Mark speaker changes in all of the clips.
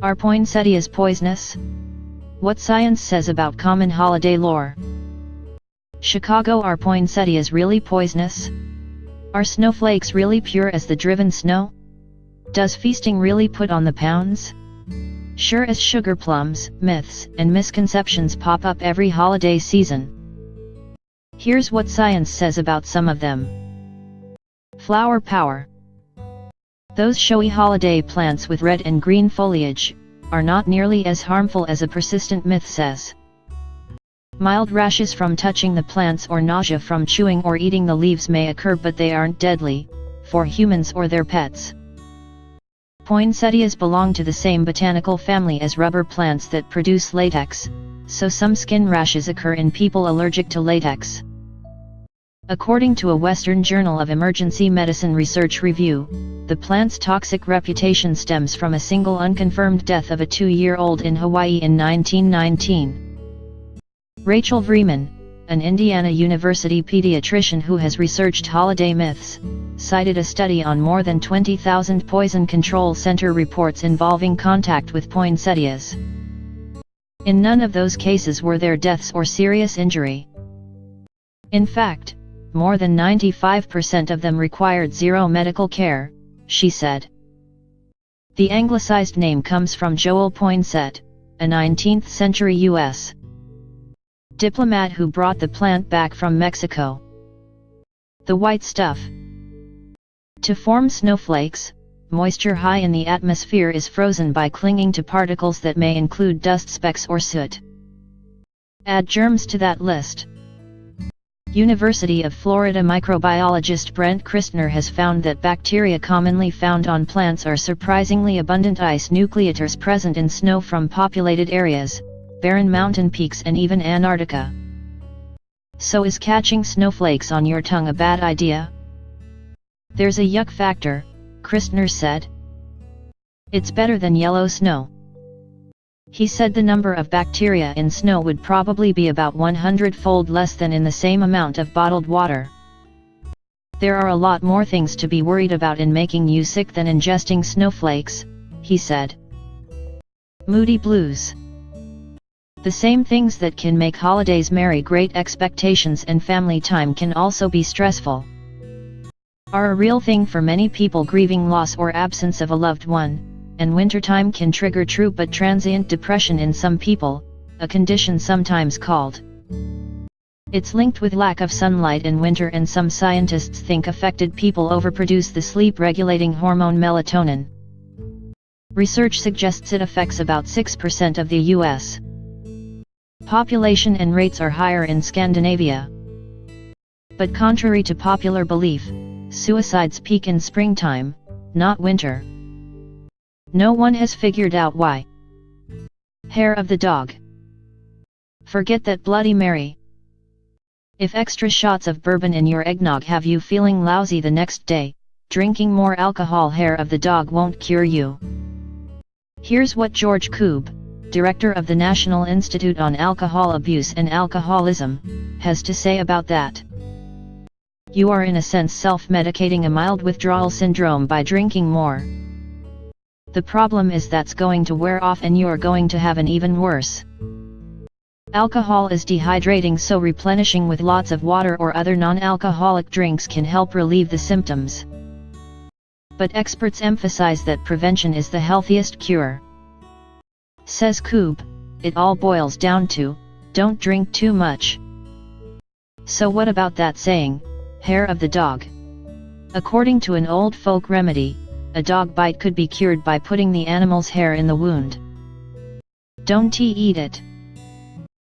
Speaker 1: Are poinsettias poisonous? What science says about common holiday lore. Chicago, are poinsettias really poisonous? Are snowflakes really pure as the driven snow? Does feasting really put on the pounds? Sure as sugar plums, myths and misconceptions pop up every holiday season. Here's what science says about some of them. Flower power. Those showy holiday plants with red and green foliage are not nearly as harmful as a persistent myth says. Mild rashes from touching the plants or nausea from chewing or eating the leaves may occur, but they aren't deadly for humans or their pets. Poinsettias belong to the same botanical family as rubber plants that produce latex, so some skin rashes occur in people allergic to latex. According to a Western Journal of Emergency Medicine Research review, the plant's toxic reputation stems from a single unconfirmed death of a 2-year-old in Hawaii in 1919. Rachel Vreeman, an Indiana University pediatrician who has researched holiday myths, cited a study on more than 20,000 Poison Control Center reports involving contact with poinsettias. In none of those cases were there deaths or serious injury. In fact, more than 95% of them required zero medical care, she said. The anglicized name comes from Joel Poinsett, a 19th century U.S. diplomat who brought the plant back from Mexico. The white stuff. To form snowflakes, moisture high in the atmosphere is frozen by clinging to particles that may include dust specks or soot. Add germs to that list. University of Florida microbiologist Brent Christner has found that bacteria commonly found on plants are surprisingly abundant ice nucleators present in snow from populated areas, barren mountain peaks and even Antarctica. So is catching snowflakes on your tongue a bad idea? There's a yuck factor, Christner said. It's better than yellow snow. He said the number of bacteria in snow would probably be about 100-fold less than in the same amount of bottled water. There are a lot more things to be worried about in making you sick than ingesting snowflakes, he said. Moody blues. The same things that can make holidays merry, great expectations and family time, can also be stressful. Are a real thing for many people grieving loss or absence of a loved one, and wintertime can trigger true but transient depression in some people, a condition sometimes called. It's linked with lack of sunlight in winter, and some scientists think affected people overproduce the sleep-regulating hormone melatonin. Research suggests it affects about 6% of the U.S. population, and rates are higher in Scandinavia. But contrary to popular belief, suicides peak in springtime, not winter. No one has figured out why. Hair of the dog. Forget that Bloody Mary. If extra shots of bourbon in your eggnog have you feeling lousy the next day, drinking more alcohol, hair of the dog won't cure you. Here's what George Koob, director of the National Institute on Alcohol Abuse and Alcoholism, has to say about that. You are in a sense self-medicating a mild withdrawal syndrome by drinking more. The problem is that's going to wear off and you're going to have an even worse. Alcohol is dehydrating, so replenishing with lots of water or other non-alcoholic drinks can help relieve the symptoms. But experts emphasize that prevention is the healthiest cure. Says Koob, it all boils down to, don't drink too much. So what about that saying, hair of the dog? According to an old folk remedy, a dog bite could be cured by putting the animal's hair in the wound. Don't eat it.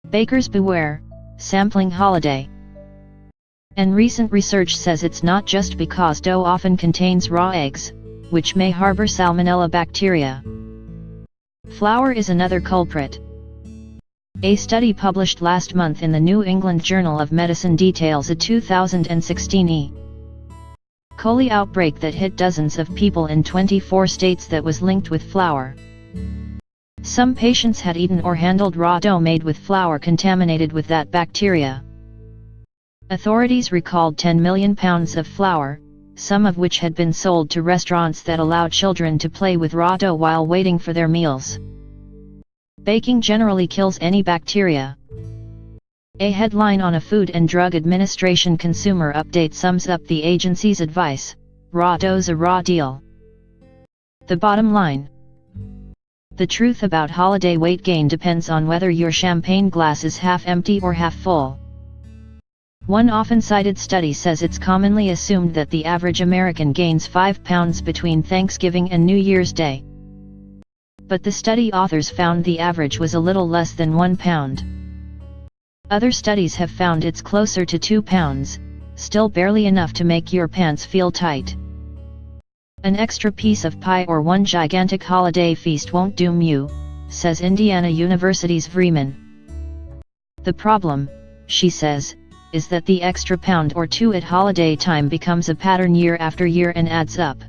Speaker 1: Bakers beware, sampling holiday. And recent research says it's not just because dough often contains raw eggs, which may harbor salmonella bacteria. Flour is another culprit. A study published last month in the New England Journal of Medicine details a 2016 E. coli outbreak that hit dozens of people in 24 states that was linked with flour. Some patients had eaten or handled raw dough made with flour contaminated with that bacteria. Authorities recalled 10 million pounds of flour, some of which had been sold to restaurants that allow children to play with raw dough while waiting for their meals. Baking generally kills any bacteria. A headline on a Food and Drug Administration consumer update sums up the agency's advice: raw dough's a raw deal. The bottom line: the truth about holiday weight gain depends on whether your champagne glass is half empty or half full. One often cited study says it's commonly assumed that the average American gains 5 pounds between Thanksgiving and New Year's Day. But the study authors found the average was a little less than 1 pound. Other studies have found it's closer to 2 pounds, still barely enough to make your pants feel tight. An extra piece of pie or one gigantic holiday feast won't doom you, says Indiana University's Vreeman. The problem, she says, is that the extra pound or two at holiday time becomes a pattern year after year and adds up.